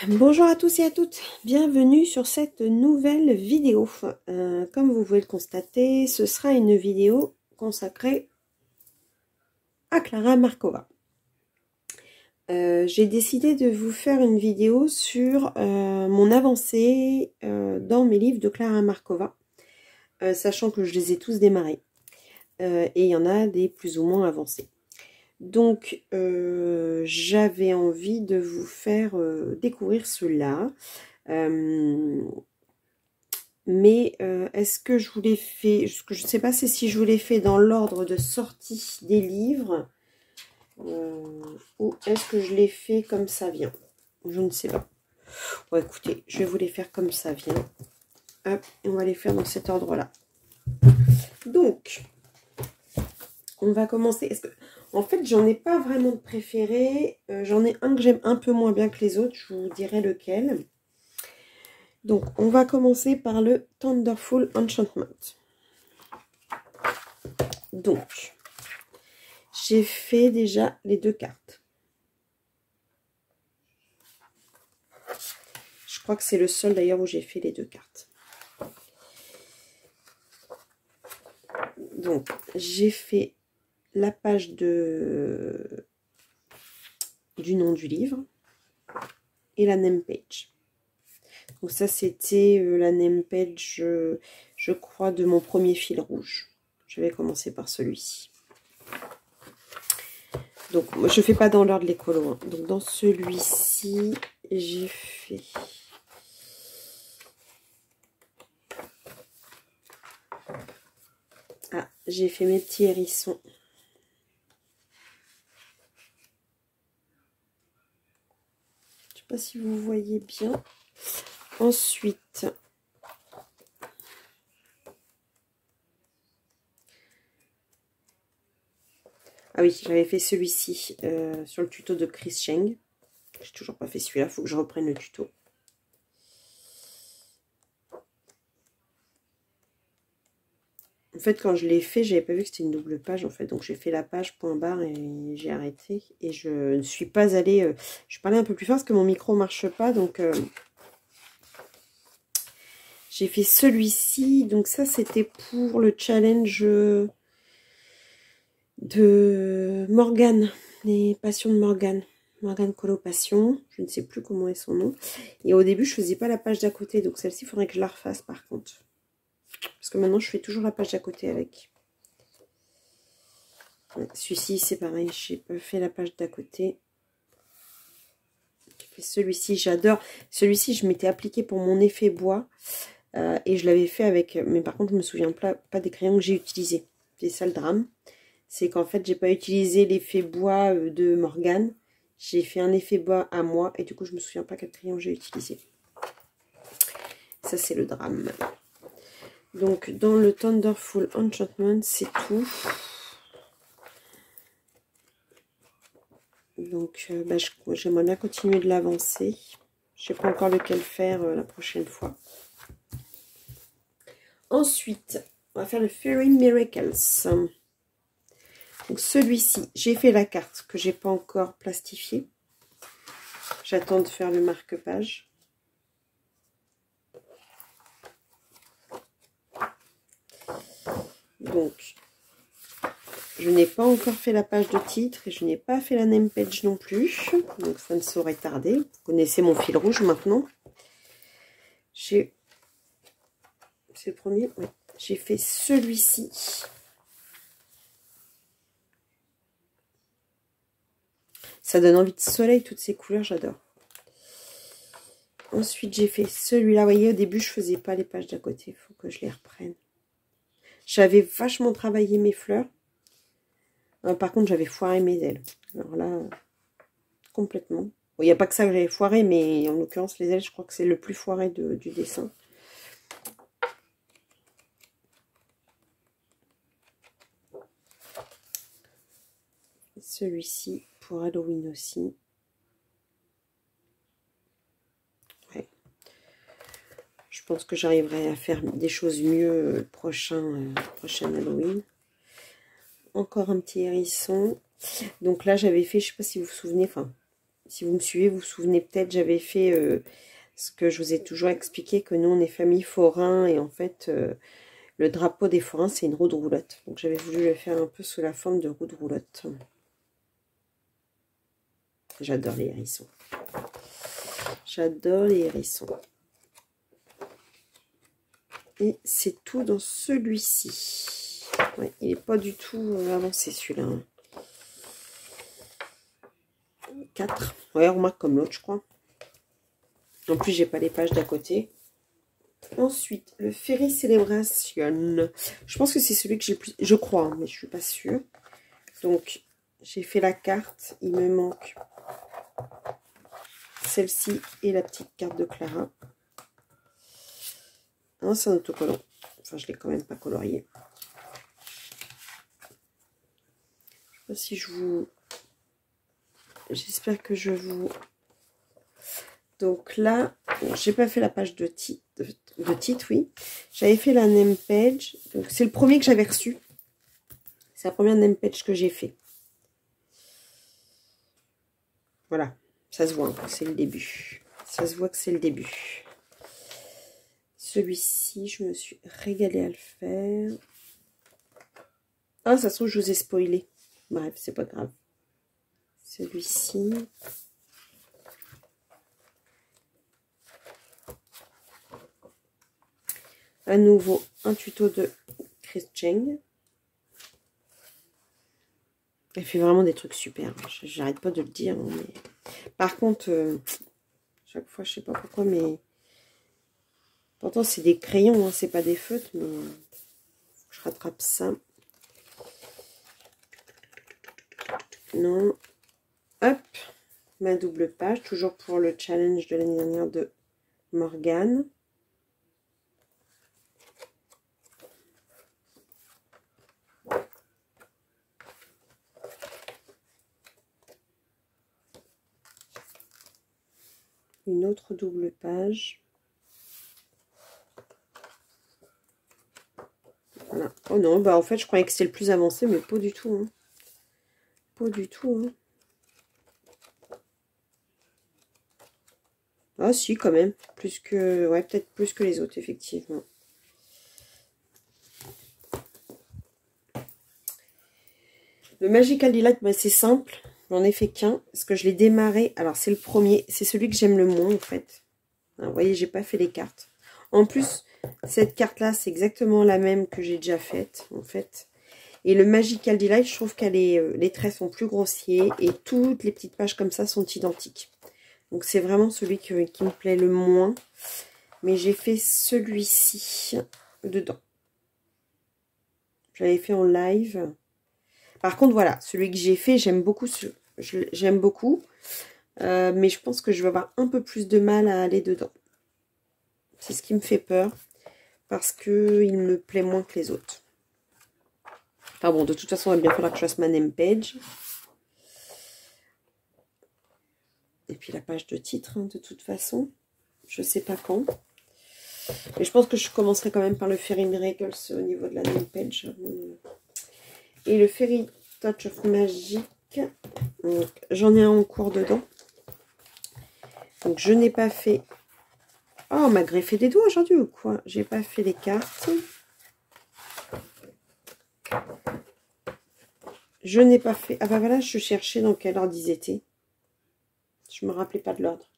Bonjour à tous et à toutes, bienvenue sur cette nouvelle vidéo. Comme vous pouvez le constater, ce sera une vidéo consacrée à Klára Markova. J'ai décidé de vous faire une vidéo sur mon avancée dans mes livres de Klára Markova, sachant que je les ai tous démarrés. Et il y en a des plus ou moins avancés. Donc, j'avais envie de vous faire découvrir cela. Mais est-ce que je vous l'ai fait, je ne sais pas si je vous l'ai fait dans l'ordre de sortie des livres ou est-ce que je l'ai fait comme ça vient. Je ne sais pas. Bon, écoutez, je vais vous les faire comme ça vient. Hop, on va les faire dans cet ordre-là. Donc, on va commencer. En fait, j'en ai pas vraiment de préféré. J'en ai un que j'aime un peu moins bien que les autres. Je vous dirai lequel. Donc, on va commencer par le Thunderful Enchantment. Donc, j'ai fait déjà les deux cartes. Je crois que c'est le seul d'ailleurs où j'ai fait les deux cartes. Donc, j'ai fait la page du nom du livre et la name page. Donc ça, c'était la name page, je crois, de mon premier fil rouge. Je vais commencer par celui-ci. Donc, je ne fais pas dans l'ordre les colos. Hein. Donc, dans celui-ci, j'ai fait... Ah, j'ai fait mes petits hérissons. Je ne sais pas si vous voyez bien. Ensuite, ah oui, j'avais fait celui-ci sur le tuto de Chris Cheng. J'ai toujours pas fait celui-là, il faut que je reprenne le tuto. En fait, quand je l'ai fait, j'avais pas vu que c'était une double page, en fait. Donc, j'ai fait la page, point barre, et j'ai arrêté. Et je ne suis pas allée... je parlais un peu plus fort parce que mon micro marche pas, donc... j'ai fait celui-ci. Donc, ça, c'était pour le challenge de Morgane. Les passions de Morgane. Morgane Colo Passion. Je ne sais plus comment est son nom. Et au début, je faisais pas la page d'à côté. Donc, celle-ci, il faudrait que je la refasse, par contre. Parce que maintenant, je fais toujours la page d'à côté avec. Celui-ci, c'est pareil. J'ai pas fait la page d'à côté. J'ai fait celui-ci. J'adore. Celui-ci, je m'étais appliqué pour mon effet bois. Et je l'avais fait avec... Mais par contre, je me souviens pas des crayons que j'ai utilisés. C'est ça le drame. C'est qu'en fait, j'ai pas utilisé l'effet bois de Morgane. J'ai fait un effet bois à moi. Et du coup, je me souviens pas quel crayon j'ai utilisé. Ça, c'est le drame. Donc, dans le Thunderful Enchantment, c'est tout. Donc, j'aimerais bien continuer de l'avancer. Je sais pas encore lequel faire la prochaine fois. Ensuite, on va faire le Fairy Miracles. Donc, celui-ci, j'ai fait la carte que j'ai pas encore plastifiée. J'attends de faire le marque-page. Donc, je n'ai pas encore fait la page de titre et je n'ai pas fait la name page non plus. Donc, ça ne saurait tarder. Vous connaissez mon fil rouge maintenant. C'est le premier. Ouais. J'ai fait celui-ci. Ça donne envie de soleil, toutes ces couleurs, j'adore. Ensuite, j'ai fait celui-là. Vous voyez, au début, je ne faisais pas les pages d'à côté. Il faut que je les reprenne. J'avais vachement travaillé mes fleurs. Par contre, j'avais foiré mes ailes. Alors là, complètement. Il n'y a pas que ça que j'avais foiré, mais en l'occurrence, les ailes, je crois que c'est le plus foiré du dessin. Celui-ci, pour Halloween aussi. Ouais. Je pense que j'arriverai à faire des choses mieux le prochain Halloween. Encore un petit hérisson. Donc là, j'avais fait, je ne sais pas si vous vous souvenez, enfin, si vous me suivez, vous vous souvenez peut-être, j'avais fait ce que je vous ai toujours expliqué, que nous, on est famille forain, et en fait, le drapeau des forains, c'est une roue de roulotte. Donc, j'avais voulu le faire un peu sous la forme de roue de roulotte. J'adore les hérissons. J'adore les hérissons. Et c'est tout dans celui-ci. Ouais, il n'est pas du tout avancé celui-là. 4. Ouais, on remarque comme l'autre, je crois. En plus, j'ai pas les pages d'à côté. Ensuite, le Fairy Celebration. Je pense que c'est celui que j'ai plus... Je crois, hein, mais je suis pas sûre. Donc, j'ai fait la carte. Il me manque celle-ci et la petite carte de Clara. Non, c'est un autocollant. Enfin, je l'ai quand même pas colorié. Je sais pas si je vous... J'espère que je vous... Donc là, bon, j'ai pas fait la page de titre, oui. J'avais fait la name page. Donc c'est le premier que j'avais reçu. C'est la première name page que j'ai fait. Voilà, ça se voit que c'est le début. Ça se voit que c'est le début. Celui-ci, je me suis régalée à le faire. Ah, ça se trouve, je vous ai spoilé. Bref, c'est pas grave. Celui-ci. À nouveau, un tuto de Chris Cheng. Elle fait vraiment des trucs super. J'arrête pas de le dire. Mais... Par contre, chaque fois, je sais pas pourquoi, mais... Pourtant, c'est des crayons, hein, c'est pas des feutres, mais... Faut que je rattrape ça. Non. Hop. Ma double page, toujours pour le challenge de l'année dernière de Morgane. Une autre double page. Voilà. Oh non, bah en fait, je croyais que c'était le plus avancé, mais pas du tout. Hein. Pas du tout. Hein. Ah si, quand même. Plus que... Ouais, peut-être plus que les autres, effectivement. Le Magical Delight, bah, c'est simple. J'en ai fait qu'un. Parce que je l'ai démarré. Alors, c'est le premier. C'est celui que j'aime le moins, en fait. Alors, vous voyez, j'ai pas fait les cartes. En plus, cette carte-là, c'est exactement la même que j'ai déjà faite, en fait. Et le Magical Delight, je trouve qu'elle est, les traits sont plus grossiers. Et toutes les petites pages comme ça sont identiques. Donc, c'est vraiment celui qui me plaît le moins. Mais j'ai fait celui-ci dedans. J'avais fait en live. Par contre, voilà, celui que j'ai fait, j'aime beaucoup. J'aime beaucoup. Mais je pense que je vais avoir un peu plus de mal à aller dedans. C'est ce qui me fait peur. Parce qu'il me plaît moins que les autres. Enfin bon, de toute façon, il va bien falloir que je fasse ma name page. Et puis la page de titre, hein, de toute façon. Je sais pas quand. Mais je pense que je commencerai quand même par le Fairy Miracles au niveau de la name page. Et le Fairy Touch of Magic. J'en ai un en cours dedans. Donc je n'ai pas fait... Oh, on m'a greffé des doigts aujourd'hui ou quoi? J'ai pas fait les cartes. Je n'ai pas fait... Ah bah voilà, je cherchais dans quel ordre ils étaient. Je me rappelais pas de l'ordre.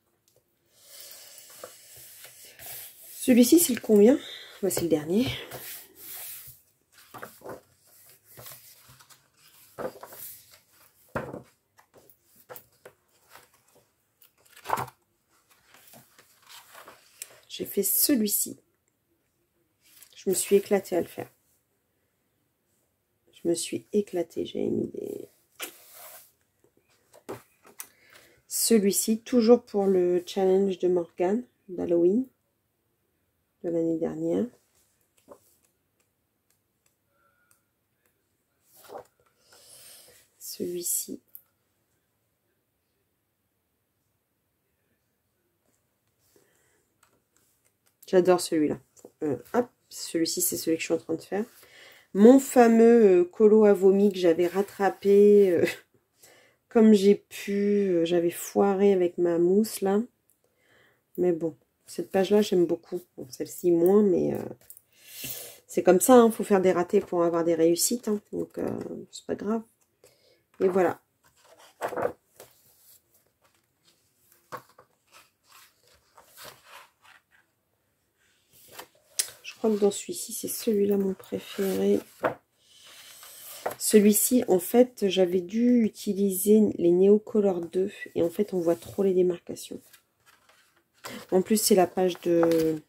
Celui-ci, c'est le combien? Bah, c'est le dernier. J'ai fait celui-ci. Je me suis éclatée à le faire. Je me suis éclatée. J'ai mis des... Celui-ci, toujours pour le challenge de Morgane d'Halloween de l'année dernière. Celui-ci. J'adore celui-là. Hop, celui-ci, c'est celui que je suis en train de faire. Mon fameux colo à vomi que j'avais rattrapé comme j'ai pu. J'avais foiré avec ma mousse là. Mais bon, cette page-là, j'aime beaucoup. Bon, celle-ci moins, mais c'est comme ça. Il faut faire des ratés pour avoir des réussites. Hein, donc, c'est pas grave. Et voilà. Je crois que dans celui-ci, c'est celui-là mon préféré. Celui-ci, en fait, j'avais dû utiliser les Neocolor 2. Et en fait, on voit trop les démarcations. En plus, c'est la page de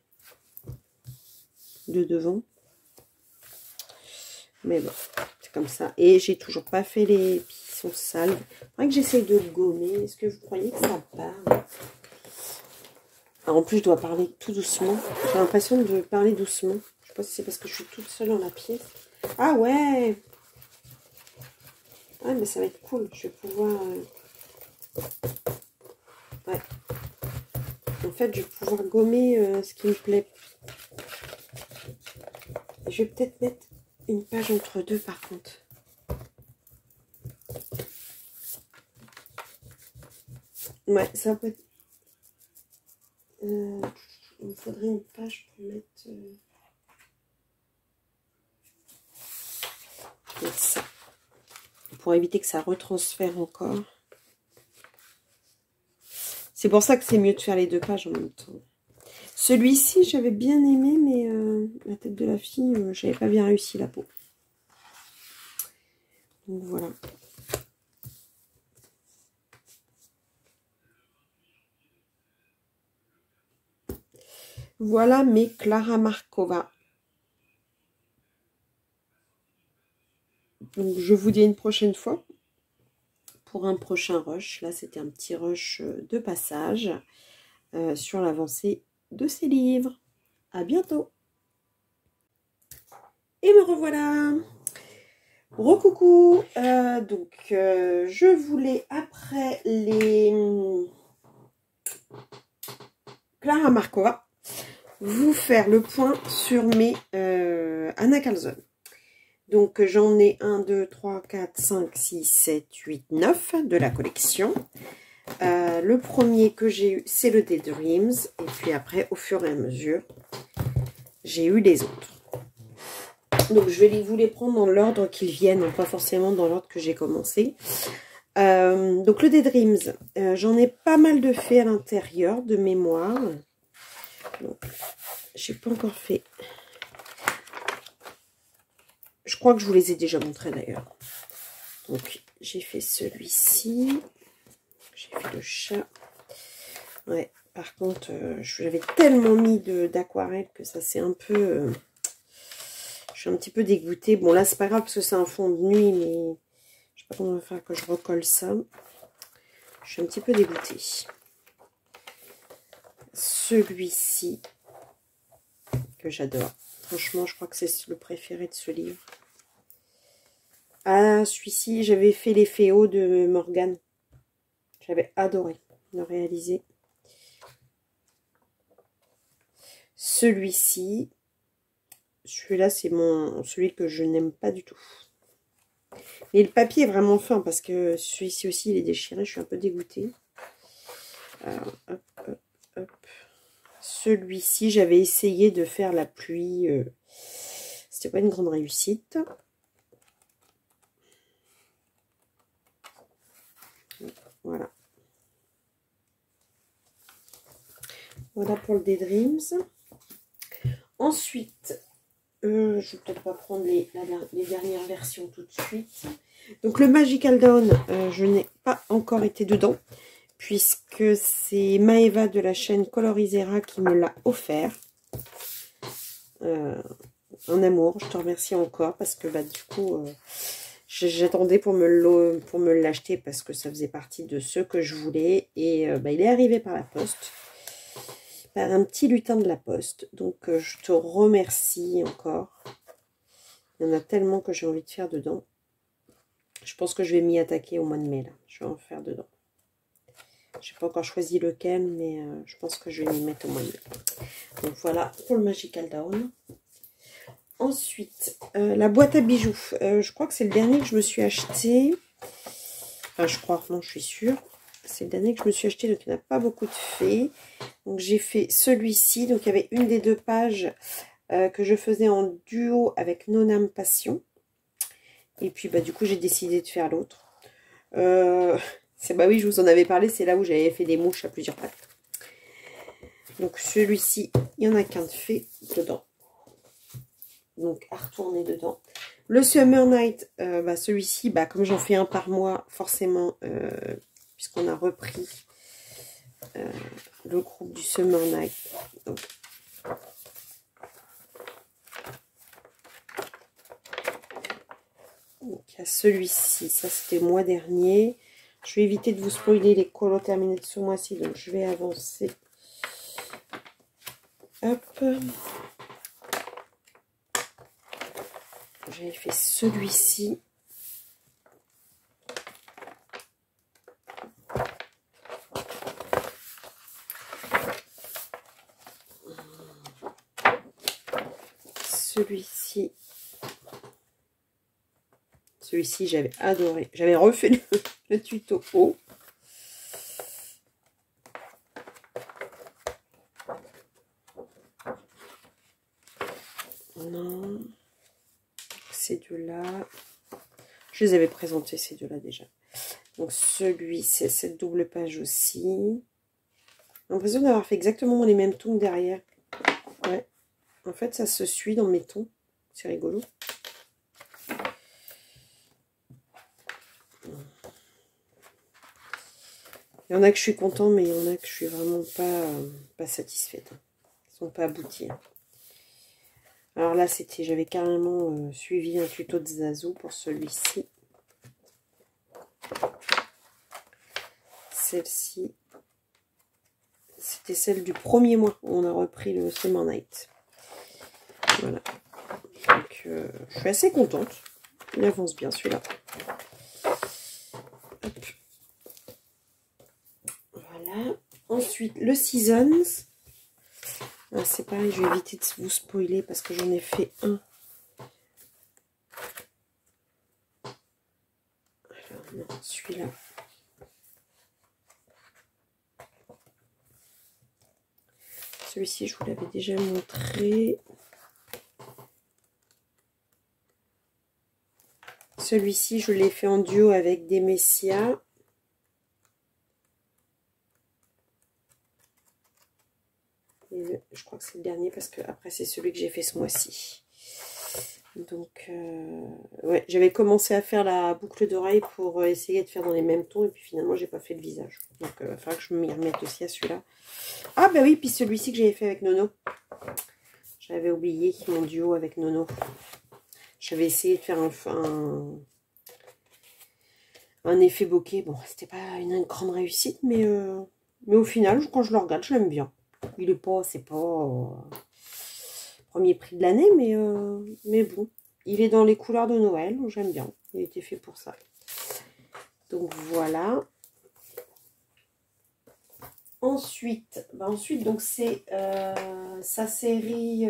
devant. Mais bon, c'est comme ça. Et j'ai toujours pas fait les... Ils sont sales. Il faudrait que j'essaye de gommer. Est-ce que vous croyez que ça part? En plus, je dois parler tout doucement. J'ai l'impression de parler doucement. Je sais pas si c'est parce que je suis toute seule dans la pièce. Ah ouais! Ouais, mais ça va être cool. Je vais pouvoir... Ouais. En fait, je vais pouvoir gommer ce qui me plaît. Je vais peut-être mettre une page entre deux, par contre. Ouais, ça peut être... il me faudrait une page pour mettre... ça. Pour éviter que ça retransfère encore. C'est pour ça que c'est mieux de faire les deux pages en même temps. Celui-ci, j'avais bien aimé, mais la tête de la fille, j'avais pas bien réussi la peau. Donc voilà. Voilà mes Clara Markova. Donc je vous dis à une prochaine fois pour un prochain rush. Là, c'était un petit rush de passage sur l'avancée de ces livres. À bientôt. Et me revoilà. Recoucou. Je voulais, après les Clara Markova, vous faire le point sur mes Anna Carlson. Donc j'en ai 1, 2, 3, 4, 5, 6, 7, 8, 9 de la collection. Le premier que j'ai eu, c'est le Daydreams. Et puis après, au fur et à mesure, j'ai eu les autres. Donc je vais vous les prendre dans l'ordre qu'ils viennent, pas forcément dans l'ordre que j'ai commencé. Donc le Daydreams, j'en ai pas mal de faits à l'intérieur, de mémoire. J'ai pas encore fait... Je crois que je vous les ai déjà montrés d'ailleurs. Donc, j'ai fait celui-ci. J'ai fait le chat. Ouais, par contre, j'avais tellement mis d'aquarelle que ça c'est un peu... je suis un petit peu dégoûtée. Bon, là, c'est pas grave parce que c'est un fond de nuit, mais je sais pas comment on va faire que je recolle ça. Je suis un petit peu dégoûtée. Celui-ci, que j'adore. Franchement, je crois que c'est le préféré de ce livre. Ah, celui-ci, j'avais fait les Féos de Morgane. J'avais adoré le réaliser. Celui-ci, celui-là, c'est celui que je n'aime pas du tout. Mais le papier est vraiment fin parce que celui-ci aussi, il est déchiré. Je suis un peu dégoûtée. Alors, hop, hop, hop. Celui-ci, j'avais essayé de faire la pluie. C'était pas une grande réussite. Voilà. Voilà pour le Daydreams. Ensuite, je ne vais peut-être pas prendre les dernières versions tout de suite. Donc le Magical Dawn, je n'ai pas encore été dedans. Puisque c'est Maëva de la chaîne Colorisera qui me l'a offert. Un amour, je te remercie encore parce que du coup, j'attendais pour me l'acheter parce que ça faisait partie de ceux que je voulais. Et il est arrivé par la poste, par un petit lutin de la poste. Donc je te remercie encore. Il y en a tellement que j'ai envie de faire dedans. Je pense que je vais m'y attaquer au mois de mai. Là. Je vais en faire dedans. Je n'ai pas encore choisi lequel, mais je pense que je vais m'y mettre au mois de mai. Donc voilà pour le Magical Dawn. Ensuite, la boîte à bijoux. Je crois que c'est le dernier que je me suis acheté. Enfin, je crois, non, je suis sûre. C'est le dernier que je me suis acheté, donc il n'y en a pas beaucoup de faits. Donc j'ai fait celui-ci. Donc il y avait une des 2 pages que je faisais en duo avec Nonam Passion. Et puis bah du coup j'ai décidé de faire l'autre. Bah oui, je vous en avais parlé, c'est là où j'avais fait des mouches à plusieurs pattes. Donc celui-ci, il n'y en a qu'un de fait dedans. Donc à retourner dedans. Le Summer Night, celui-ci, comme j'en fais un par mois, forcément, puisqu'on a repris le groupe du Summer Night. Donc, il y a celui-ci, ça c'était le mois dernier. Je vais éviter de vous spoiler les colos terminés de ce mois-ci, donc je vais avancer. Hop. J'avais fait celui-ci. Celui-ci. Celui-ci, j'avais adoré. J'avais refait le tuto haut. Non. Ces deux-là. Je les avais présentés, ces deux-là, déjà. Donc, celui, c'est cette double page aussi. J'ai l'impression d'avoir fait exactement les mêmes tons derrière. Ouais. En fait, ça se suit dans mes tons. C'est rigolo. Il y en a que je suis contente, mais il y en a que je suis vraiment pas satisfaite. Ils sont pas aboutis. Alors là, j'avais carrément suivi un tuto de Zazo pour celui-ci. Celle-ci, c'était celle du premier mois où on a repris le Summer Night. Voilà. Donc, je suis assez contente. Il avance bien celui-là. Voilà. Ensuite, le Seasons. Ah, c'est pareil, je vais éviter de vous spoiler parce que j'en ai fait un. Alors, non, celui-là. Celui-ci, je vous l'avais déjà montré. Celui-ci, je l'ai fait en duo avec des Messia. Et je crois que c'est le dernier parce que après c'est celui que j'ai fait ce mois-ci. Donc, ouais, j'avais commencé à faire la boucle d'oreille pour essayer de faire dans les mêmes tons. Et puis finalement, j'ai pas fait le visage. Donc, il va falloir que je m'y remette aussi à celui-là. Ah, bah oui, puis celui-ci que j'avais fait avec Nono. J'avais oublié mon duo avec Nono. J'avais essayé de faire un effet bokeh. Bon, c'était pas une grande réussite, mais au final, quand je le regarde, je l'aime bien. Il est pas, c'est pas premier prix de l'année, mais bon. Il est dans les couleurs de Noël, j'aime bien. Il a été fait pour ça. Donc voilà. Ensuite, donc c'est sa série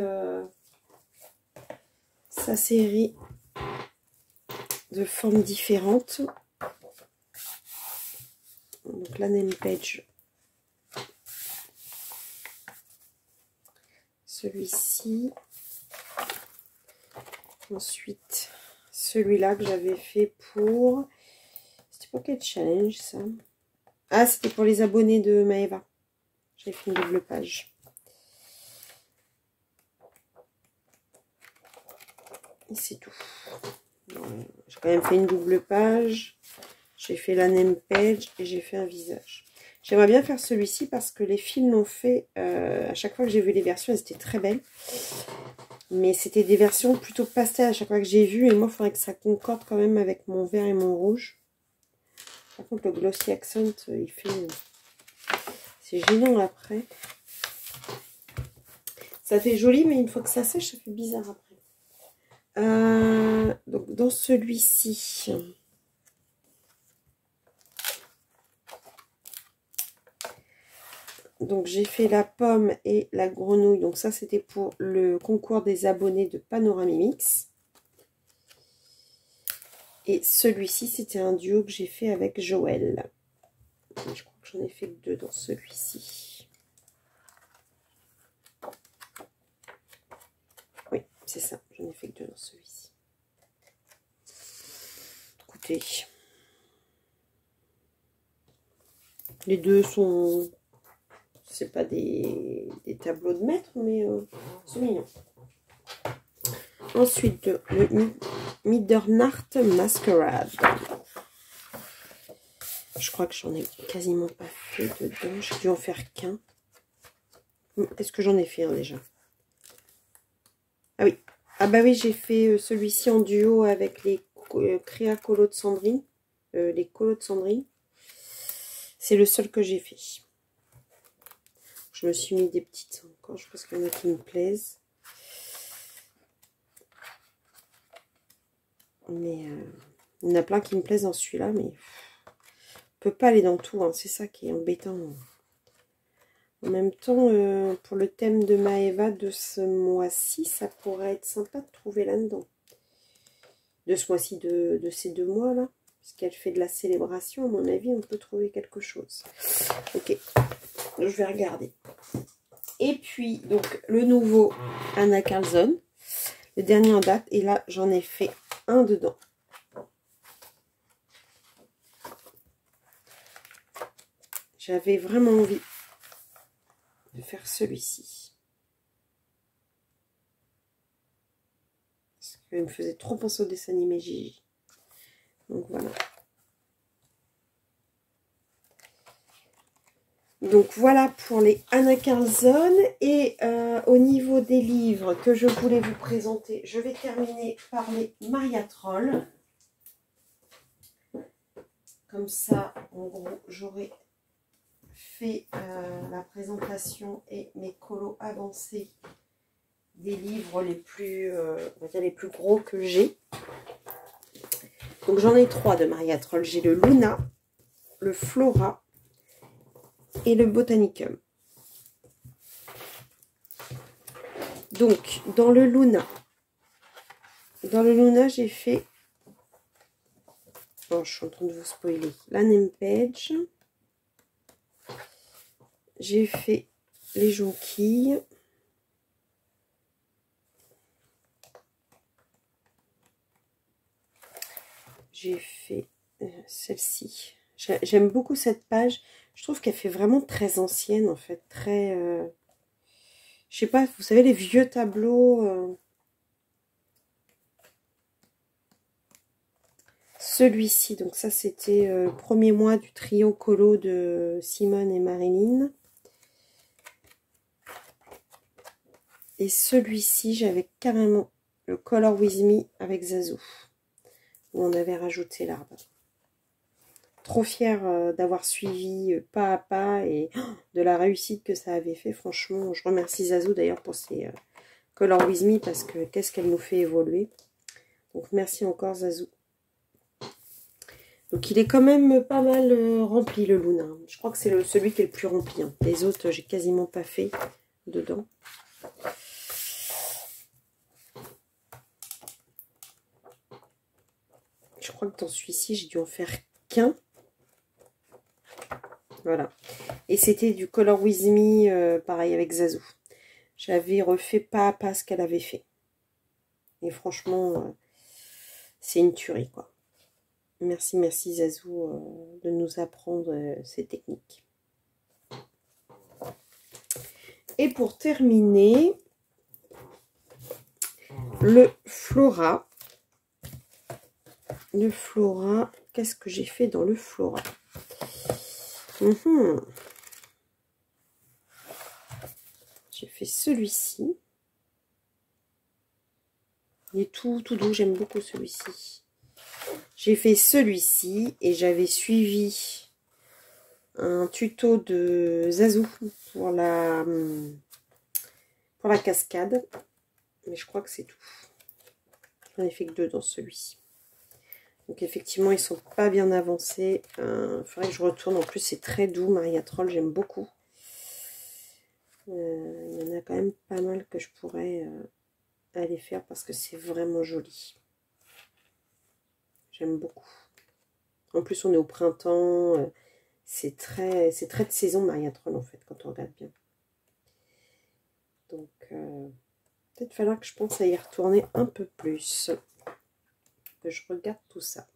de formes différentes. Donc la name page. Celui-ci. Ensuite, celui-là que j'avais fait pour... C'était pour quel challenge, ça? Ah, c'était pour les abonnés de Maeva. J'ai fait une double page. Et c'est tout. J'ai quand même fait une double page. J'ai fait la name page et j'ai fait un visage. J'aimerais bien faire celui-ci parce que les filles l'ont fait. À chaque fois que j'ai vu les versions, elles étaient très belles. Mais c'était des versions plutôt pastel à chaque fois que j'ai vu. Et moi, il faudrait que ça concorde quand même avec mon vert et mon rouge. Par contre, le Glossy Accent, il fait... C'est gênant après. Ça fait joli, mais une fois que ça sèche, ça fait bizarre après. Donc, dans celui-ci... Donc, j'ai fait la pomme et la grenouille. Donc, ça, c'était pour le concours des abonnés de Panoramimix. Et celui-ci, c'était un duo que j'ai fait avec Joël. Je crois que j'en ai fait que 2 dans celui-ci. Oui, c'est ça. J'en ai fait que 2 dans celui-ci. Écoutez. Les deux sont... C'est pas des tableaux de maître, mais c'est mignon. Ensuite, le Middernacht Masquerade. Je crois que j'en ai quasiment pas fait dedans. J'ai dû en faire qu'un. Est-ce que j'en ai fait un déjà? Ah oui. Ah bah oui, j'ai fait celui-ci en duo avec les Créa Colo de Sandrine. Les Colos de Sandrine. C'est le seul que j'ai fait. Je me suis mis des petites encoches parce qu'il y en a qui me plaisent. Mais il y en a plein qui me plaisent dans celui-là, mais on peut pas aller dans tout, hein, c'est ça qui est embêtant. En même temps, pour le thème de Maëva de ce mois-ci, ça pourrait être sympa de trouver là-dedans. De ce mois-ci, de ces 2 mois-là, puisqu'elle fait de la célébration, à mon avis, on peut trouver quelque chose. Ok, je vais regarder. Et puis, donc, le nouveau Anna Carlson, le dernier en date, et là, j'en ai fait un dedans. J'avais vraiment envie de faire celui-ci. Parce qu'il me faisait trop penser au dessin animé Gigi. Donc voilà. Donc voilà pour les Anna Carlson. Et au niveau des livres que je voulais vous présenter, je vais terminer par les Maria Troll. Comme ça, en gros, j'aurai fait la présentation et mes colos avancés des livres les plus, on va dire les plus gros que j'ai. Donc j'en ai 3 de Maria Troll. J'ai le Luna, le Flora et le Botanicum. Donc dans le Luna, j'ai fait... Oh, je suis en train de vous spoiler. La name page. J'ai fait les jonquilles. J'ai fait celle-ci. J'aime beaucoup cette page. Je trouve qu'elle fait vraiment très ancienne, en fait. Très... je sais pas, vous savez, les vieux tableaux... Celui-ci, donc ça, c'était le premier mois du trio colo de Simone et Marilyn. Et celui-ci, j'avais carrément le Color With Me avec Zazou, où on avait rajouté l'arbre. Trop fière d'avoir suivi pas à pas et de la réussite que ça avait fait. Franchement, je remercie Zazou d'ailleurs pour ses Color With Me parce que qu'est-ce qu'elle nous fait évoluer. Donc merci encore Zazou. Donc il est quand même pas mal rempli le Luna. Je crois que c'est celui qui est le plus rempli. Hein. Les autres, j'ai quasiment pas fait dedans. Je crois que dans celui-ci, j'ai dû en faire qu'un. Voilà. Et c'était du Color With Me, pareil avec Zazou. J'avais refait pas à pas ce qu'elle avait fait. Et franchement, c'est une tuerie, quoi. Merci, merci Zazou de nous apprendre ces techniques. Et pour terminer, le Flora. Le Flora, qu'est-ce que j'ai fait dans le Flora? J'ai fait celui-ci. Il est tout doux, j'aime beaucoup celui-ci. J'ai fait celui-ci et j'avais suivi un tuto de Zazou pour la cascade. Mais je crois que c'est tout. J'en ai fait que 2 dans celui-ci. Donc effectivement, ils sont pas bien avancés. Il faudrait que je retourne. En plus, c'est très doux, Maria Troll, j'aime beaucoup. Il y en a quand même pas mal que je pourrais aller faire parce que c'est vraiment joli. J'aime beaucoup. En plus, on est au printemps. C'est très de saison, Maria Troll, en fait, quand on regarde bien. Donc, peut-être falloir que je pense à y retourner un peu plus. Que je regarde tout ça.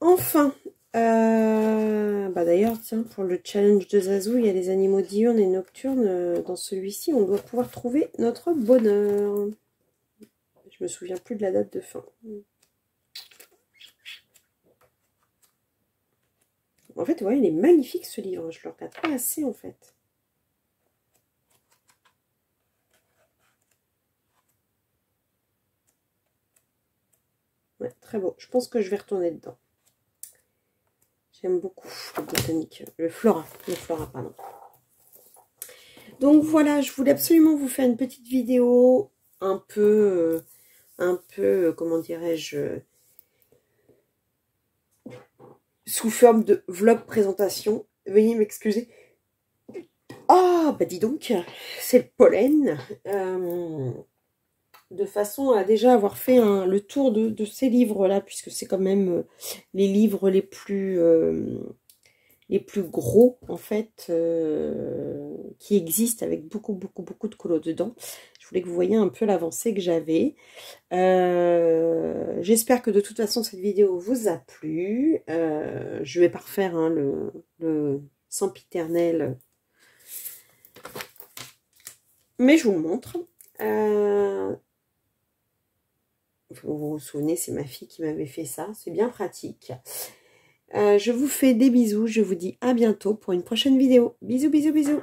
Enfin, d'ailleurs, tiens, pour le challenge de Zazou, il y a les animaux diurnes et nocturnes. Dans celui-ci, on doit pouvoir trouver notre bonheur. Je me souviens plus de la date de fin. En fait, ouais, il est magnifique ce livre. Je le regarde pas assez, en fait. Ouais, très beau. Je pense que je vais retourner dedans. J'aime beaucoup le botanique. Le flora, pardon. Donc voilà, je voulais absolument vous faire une petite vidéo un peu, comment dirais-je, sous forme de vlog présentation. Veuillez m'excuser. Ah, bah dis donc, c'est le pollen. De façon à déjà avoir fait le tour de ces livres-là, puisque c'est quand même les livres les plus gros, en fait, qui existent, avec beaucoup de colos dedans. Je voulais que vous voyiez un peu l'avancée que j'avais. J'espère que de toute façon, cette vidéo vous a plu. Je vais pas refaire hein, le sempiternel, mais je vous le montre. Vous vous souvenez, c'est ma fille qui m'avait fait ça. C'est bien pratique. Je vous fais des bisous. Je vous dis à bientôt pour une prochaine vidéo. Bisous, bisous, bisous.